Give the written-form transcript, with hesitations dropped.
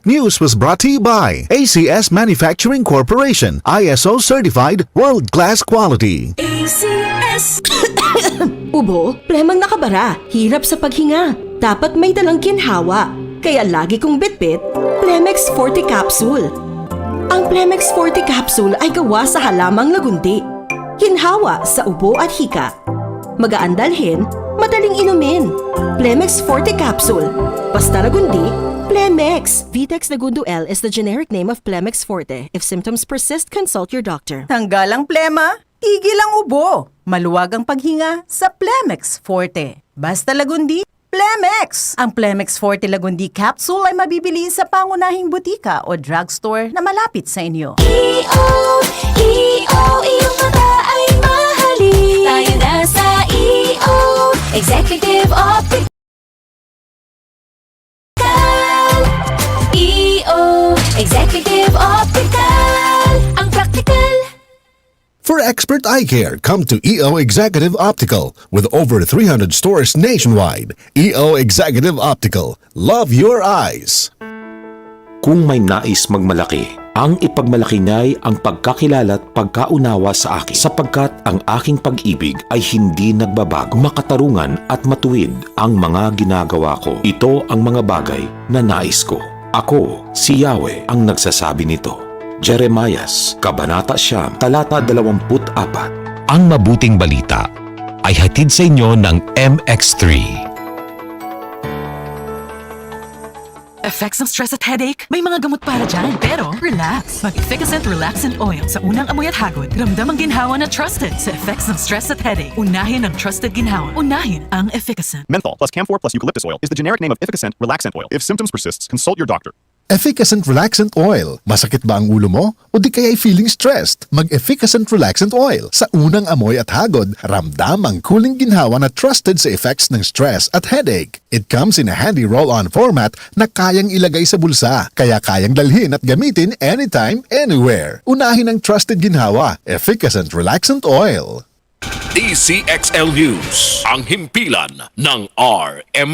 News was brought to you by ACS Manufacturing Corporation, ISO certified world-class quality. ACS. Ubo, premang nakabara, hirap sa paghinga. Dapat may dalang ginhawa. Kaya lagi kong bitbit, Plemex Forte Capsule. Ang Plemex Forte Capsule ay gawa sa halamang lagundi. Ginhawa sa ubo at hika. Magaan dalhin, madaling inumin. Plemex Forte Capsule. Basta lagundi, Plemex. Vitex Nagundo L is the generic name of Plemex Forte. If symptoms persist, consult your doctor. Tanggal ang plema, tigil ang ubo. Maluwag ang paghinga sa Plemex Forte. Basta lagundi, Plemex! Ang Plemex Forte Lagundi Capsule ay mabibili sa pangunahing butika o drugstore na malapit sa inyo. iyong mata ay mahalin. Tayo na sa Executive Optical. Executive Optical. Ang practical. For expert eye care, come to EO Executive Optical with over 300 stores nationwide. EO Executive Optical. Love your eyes. Kung may nais magmalaki, ang ipagmalaki niya'y ang pagkakilala at pagkaunawa sa akin sapagkat ang aking pag-ibig ay hindi nagbabago. Makatarungan at matuwid ang mga ginagawa ko. Ito ang mga bagay na nais ko. Ako, si Yahweh, ang nagsasabi nito. Jeremias, Kabanata 9, talata 24. Ang mabuting balita ay hatid sa inyo ng MX3. Effects ng stress at headache? May mga gamot para dyan. Pero, relax. Mag-Efficacent Relaxant Oil sa unang amoy at hagod. Ramdam ang ginhawa na trusted sa effects ng stress at headache. Unahin ang trusted ginhawa. Unahin ang Efficacent. Menthol plus Camphor plus eucalyptus oil is the generic name of Efficacent Relaxant Oil. If symptoms persist, consult your doctor. Efficacent Relaxant Oil. Masakit ba ang ulo mo? O di kaya'y feeling stressed? Mag-Efficacent Relaxant Oil. Sa unang amoy at hagod, ramdam ang cooling ginhawa na trusted sa effects ng stress at headache. It comes in a handy roll-on format na kayang ilagay sa bulsa, kaya kayang dalhin at gamitin anytime, anywhere. Unahin ang trusted ginhawa, Efficacent Relaxant Oil. DCXL News, ang himpilan ng RMN.